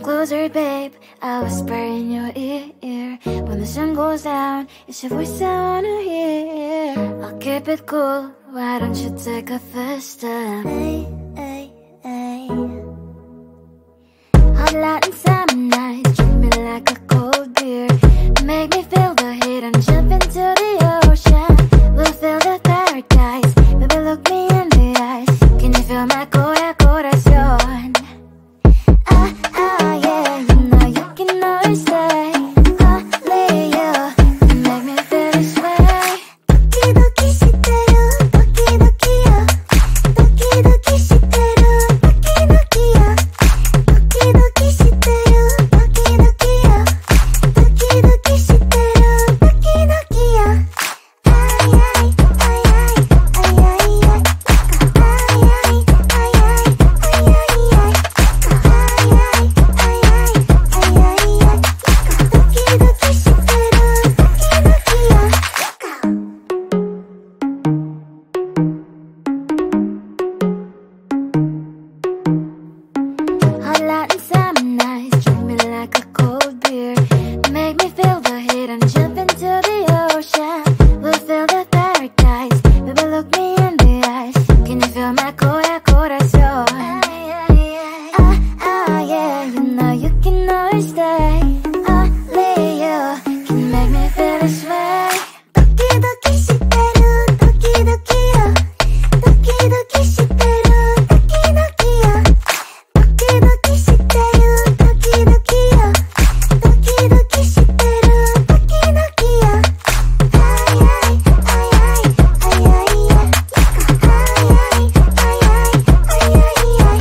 Come closer, babe, I'll whisper in your ear. When the sun goes down, it's your voice I wanna hear. I'll keep it cool, why don't you take a first step? Hey, hey, hey. Hot light and summer nights, treat me like a cold beer. Make me feel the heat and jump into the ocean. We'll feel the paradise, baby look me in the eyes. Can you feel my corazón? Yeah, you know you can always stay. Only you can make me feel this way. Doki doki shiteru, doki doki yo. Doki doki shiteru, doki doki yo. Doki doki shiteru, doki doki yo. Doki doki shiteru, doki doki yo. Ay ay ay ay ay ay ay. Ay ay ay ay ay ay ay. Hot light and summer nights, treat me like a cold beer. Make me feel the heat and jump into the ocean. We'll feel the paradise, baby look me in the eyes. Can you feel my corazón? Yeah, you know you can always stay. Only you can make me feel this way. Doki doki shiteru, doki doki yo. Doki doki shiteru, doki doki yo. Doki doki shiteru, doki doki yo. Doki doki shiteru, doki doki yo. Ay ay ay ay ay ay ay. Ay ay ay ay ay ay ay.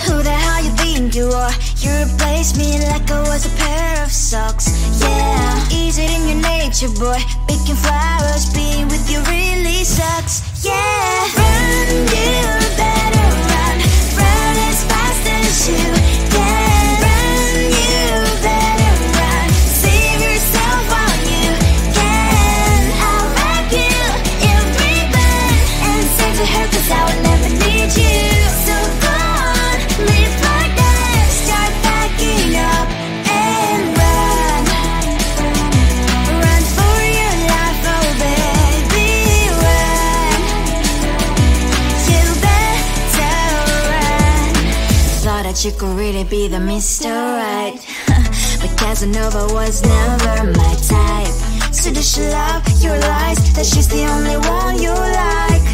Who the hell you think you are? You replaced me like I was a pair of socks. Yeah, is it in your nature, boy? Picking flowers, being with you really sucks. Yeah, run, you better run. Run as fast as you can. Run, you better run. Save yourself while you can. I'll wrap you in ribbon and send to her 'cause I will never need you. So go on, live like that. Start backing up and run. Run for your life, oh baby, run. You better run. Thought that you could really be the Mr. Right, but Casanova was never my type. So does she love your lies, that she's the only one you like?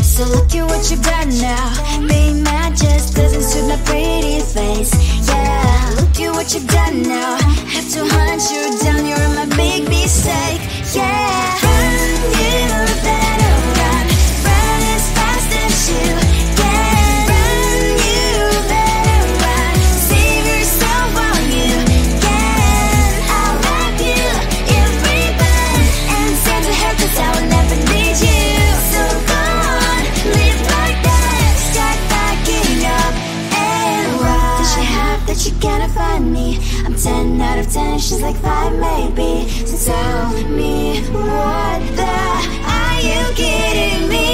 So look at what you've done now. Being mad just doesn't suit my pretty face. Yeah, look at what you've done now. Have to hunt you down, you're my big mistake. Yeah, run, you better run. Run as fast as you can. Run, you better run. Save yourself while you can. I'll wrap you in ribbon and send to her 'cause I will never need you. So go on, live like that. Start backing up and run. Does she have that you cannot find me? I'm 10 out of 10, she's like 5 maybe. So tell me, what the are you kidding me?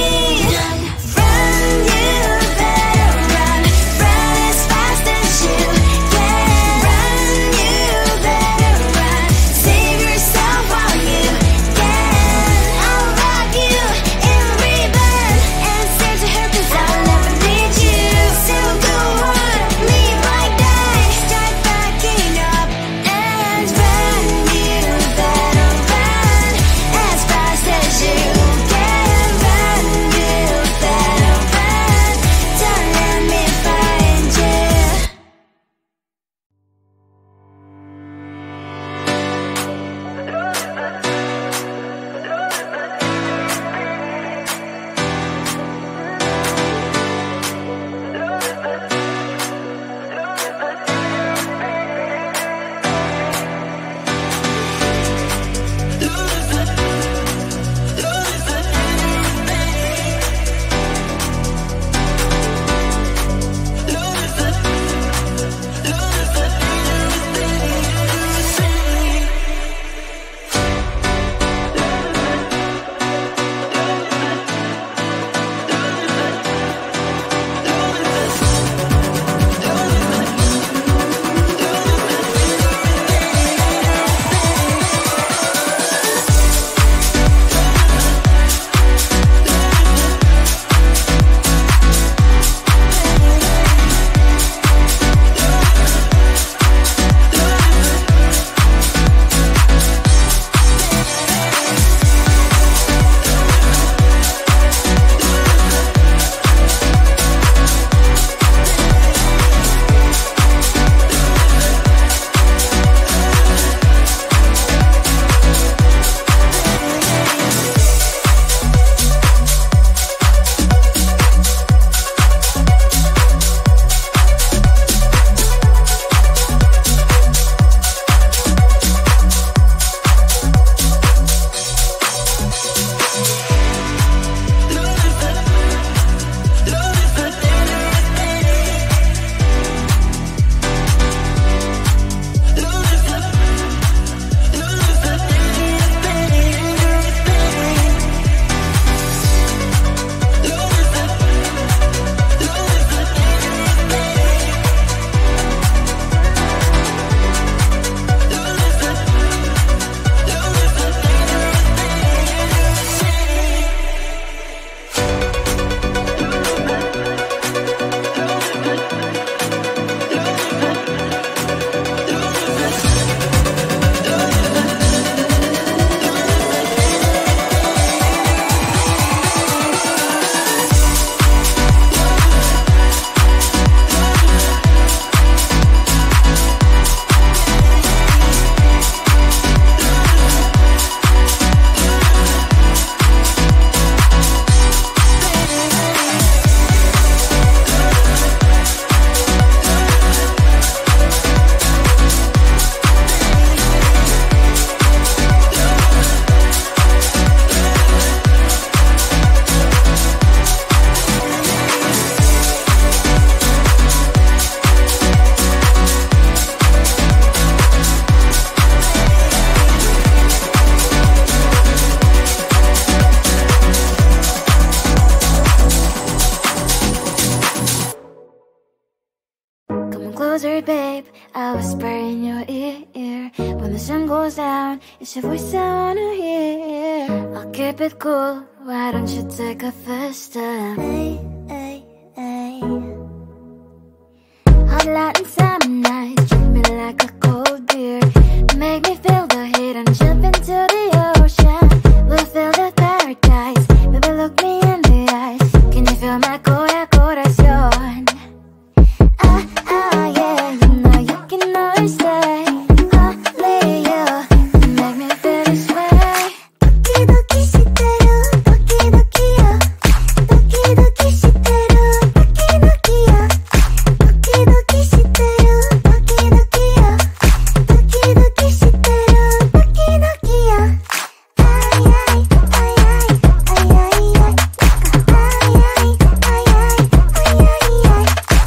Run, you better run. Run as fast as you can. Run, you better run. Save yourself while you can. I'll wrap you in ribbon and send to her 'cause I'll never need you. So go on, live like that. Start backing up and run. You better run as fast as you can. Run, you closer, babe, I'll whisper in your ear. When the sun goes down, it's your voice I wanna hear. I'll keep it cool, why don't you take a first step? Hey, hey, hey. Hot Latin summer nights, treat me like a cold beer. Make me feel the heat and jump into the ocean. We'll feel the paradise, baby, look me in the eyes. Can you feel my corazón? Yeah, you know you can always stay. Only you can make me feel this way. Doki doki shiteru, doki doki yo. Doki doki shiteru, doki doki yo. Doki doki shiteru, doki doki yo. Doki doki shiteru, doki doki yo. Ay ay ay ay ay ay ay. Ay ay ay ay ay ay ay.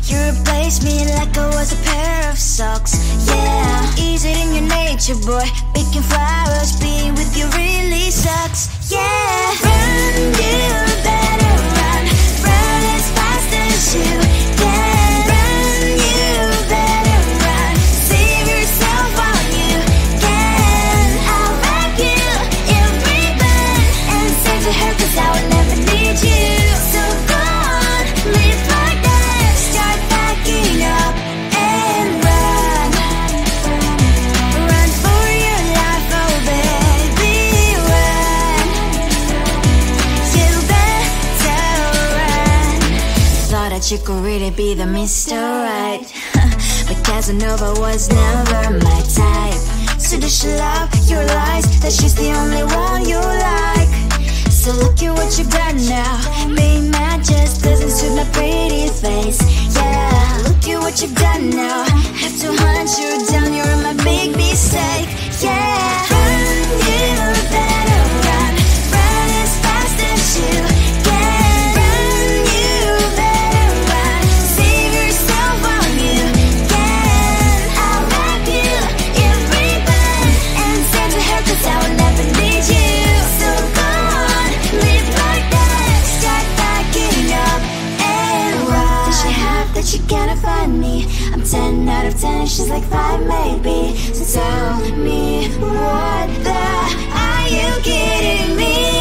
You replaced me like I was a pair of socks. Yeah, is it in your nature, boy? Picking flowers, being with you really sucks. Yeah, run, you better run. Run as fast as you can. Run, you better run. Save yourself while you can. I'll wrap you in ribbon and send to her, 'cause I will never need you. So go on, live like that. Start backing up and run. Run for your life, oh baby, run. You better run. Thought that you could really be the Mr. Right, but Casanova was never my type. So does she love your lies, that she's the only one you like? So look at what you've done now. Being mad just doesn't suit my pretty face. Yeah, look at what you've done now. Have to hunt you down, you're my big mistake. Yeah, run, you better run. Run as fast as you can. Run, you better run. Save yourself while you can. I'll wrap you in ribbon and send to her, 'cause I will never need you. So go on, live like that. Start backing up and run. Does she have that she cannot find me? I'm 10 out of 10, she's like 5 maybe. So tell me, what the are you kidding me?